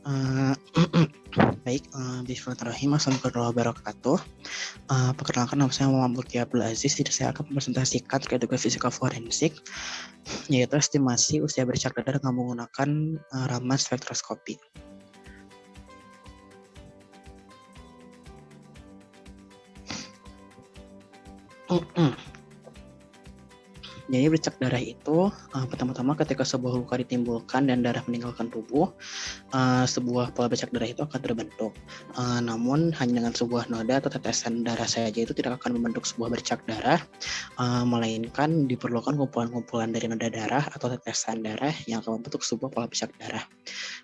Eh, Baik, bismillahirrahmanirrahim. Assalamualaikum warahmatullahi wabarakatuh. Perkenalkan, nama saya Muhammad Mulki Abdul Aziz. Jadi saya akan mempresentasikan terkait dengan fisika forensik, yaitu estimasi usia bercak darah dengan menggunakan raman spektroskopi. Jadi bercak darah itu pertama-tama ketika sebuah luka ditimbulkan dan darah meninggalkan tubuh, sebuah pola bercak darah itu akan terbentuk. Namun hanya dengan sebuah noda atau tetesan darah saja itu tidak akan membentuk sebuah bercak darah, melainkan diperlukan kumpulan-kumpulan dari noda darah atau tetesan darah yang akan membentuk sebuah pola bercak darah.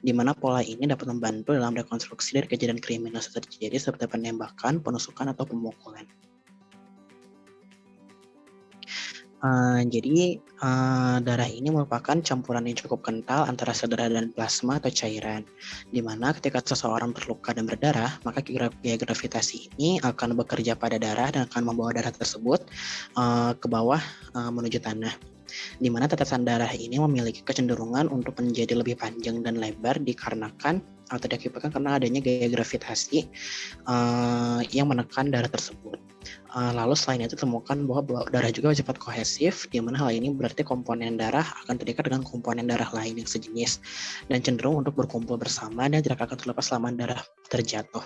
Di mana pola ini dapat membantu dalam rekonstruksi dari kejadian kriminal yang terjadi seperti penembakan, penusukan, atau pemukulan. Jadi darah ini merupakan campuran yang cukup kental antara sel darah dan plasma atau cairan, di mana ketika seseorang terluka dan berdarah, maka gaya gravitasi ini akan bekerja pada darah dan akan membawa darah tersebut ke bawah menuju tanah, di mana tetesan darah ini memiliki kecenderungan untuk menjadi lebih panjang dan lebar dikarenakan atau diakibatkan karena adanya gaya gravitasi yang menekan darah tersebut. Lalu selain itu temukan bahwa darah juga bersifat kohesif, di mana hal ini berarti komponen darah akan terikat dengan komponen darah lain yang sejenis dan cenderung untuk berkumpul bersama dan tidak akan terlepas selama darah terjatuh.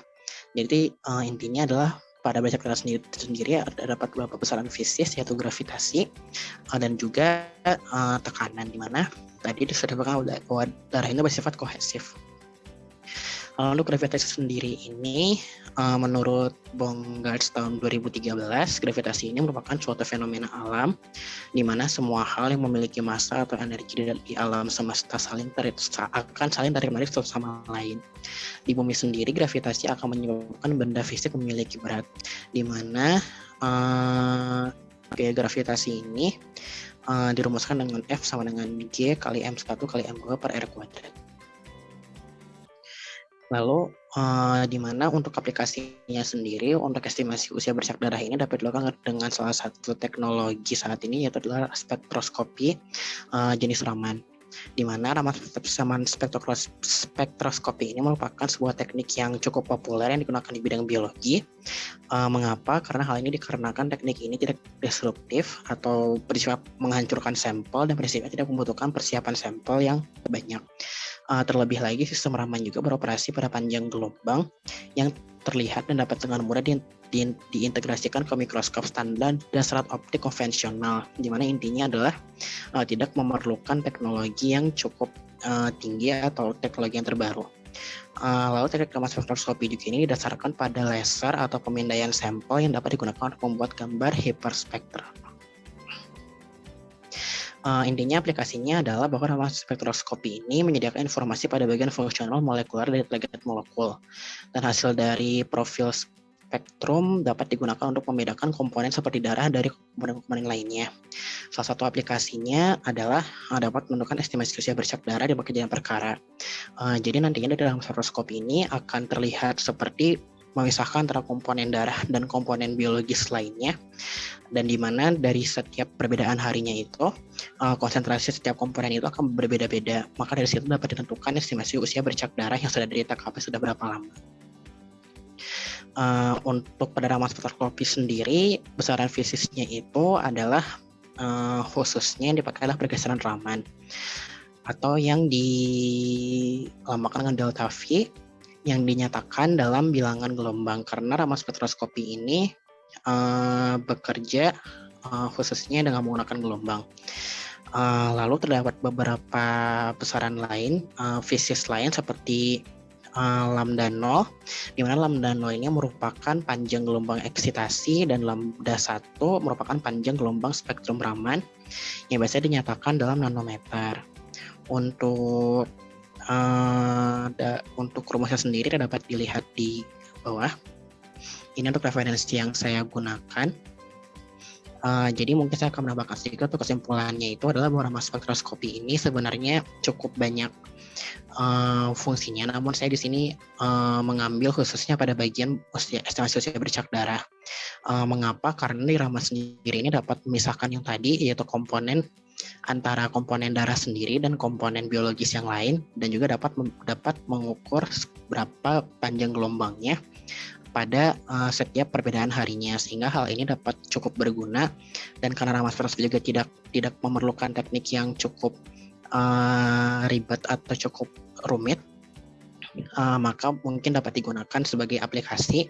Jadi intinya adalah pada bercak darah sendiri terdapat beberapa besaran fisik, yaitu gravitasi dan juga tekanan, di mana tadi disebutkan bahwa darah ini bersifat kohesif. Lalu gravitasi sendiri ini menurut Bongard tahun 2013, gravitasi ini merupakan suatu fenomena alam di mana semua hal yang memiliki massa atau energi di alam semesta akan saling tarik-menarik satu sama lain. Di bumi sendiri, gravitasi akan menyebabkan benda fisik memiliki berat, di mana gaya gravitasi ini dirumuskan dengan F sama dengan G kali M1 kali M2 per R kuadrat. Lalu di mana untuk aplikasinya sendiri, untuk estimasi usia bercak darah ini dapat dilakukan dengan salah satu teknologi saat ini, yaitu adalah spektroskopi jenis Raman. Di mana Raman spektroskopi ini merupakan sebuah teknik yang cukup populer yang digunakan di bidang biologi. Mengapa? Karena hal ini dikarenakan teknik ini tidak disruptif atau bersifat menghancurkan sampel dan prinsipnya tidak membutuhkan persiapan sampel yang banyak. Terlebih lagi, sistem Raman juga beroperasi pada panjang gelombang yang terlihat dan dapat dengan mudah diintegrasikan ke mikroskop standar dan serat optik konvensional, di mana intinya adalah tidak memerlukan teknologi yang cukup tinggi atau teknologi yang terbaru. Lalu teknik Raman spektroskopi juga ini didasarkan pada laser atau pemindaian sampel yang dapat digunakan untuk membuat gambar hiperspektral. Intinya aplikasinya adalah bahwa Raman spektroskopi ini menyediakan informasi pada bagian fungsional molekuler dari target molekul, dan hasil dari profil spektrum dapat digunakan untuk membedakan komponen seperti darah dari komponen-komponen lainnya. Salah satu aplikasinya adalah dapat menentukan estimasi usia bercak darah di kejadian perkara. Jadi nantinya dari dalam spektroskopi ini akan terlihat seperti memisahkan antara komponen darah dan komponen biologis lainnya, dan di mana dari setiap perbedaan harinya itu konsentrasi setiap komponen itu akan berbeda-beda. Maka dari situ dapat ditentukan estimasi usia bercak darah yang sudah di TKP sudah berapa lama. Untuk pada Raman spektroskopi sendiri, besaran fisiknya itu adalah khususnya yang dipakai adalah pergeseran Raman atau yang dilambangkan dengan delta V yang dinyatakan dalam bilangan gelombang, karena Raman spektroskopi ini bekerja khususnya dengan menggunakan gelombang. Lalu terdapat beberapa besaran lain, fisik lain seperti lambda 0, di mana lambda 0 ini merupakan panjang gelombang eksitasi dan lambda 1 merupakan panjang gelombang spektrum Raman yang biasanya dinyatakan dalam nanometer. Untuk rumusnya sendiri dapat dilihat di bawah. Ini untuk referensi yang saya gunakan. Jadi mungkin saya akan menambahkan sedikit untuk kesimpulannya, itu adalah bahwa Raman spektroskopi ini sebenarnya cukup banyak fungsinya, namun saya di sini mengambil khususnya pada bagian estimasi usia bercak darah. Mengapa? Karena di Raman sendiri ini dapat memisahkan yang tadi, yaitu komponen antara komponen darah sendiri dan komponen biologis yang lain, dan juga dapat mengukur berapa panjang gelombangnya pada setiap perbedaan harinya, sehingga hal ini dapat cukup berguna. Dan karena ramas tersebut juga tidak memerlukan teknik yang cukup ribet atau cukup rumit, maka mungkin dapat digunakan sebagai aplikasi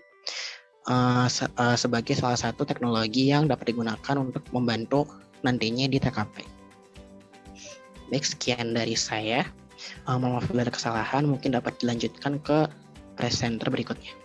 sebagai salah satu teknologi yang dapat digunakan untuk membantu nantinya di TKP. Baik, sekian dari saya. Maaf bila ada kesalahan, mungkin dapat dilanjutkan ke presenter berikutnya.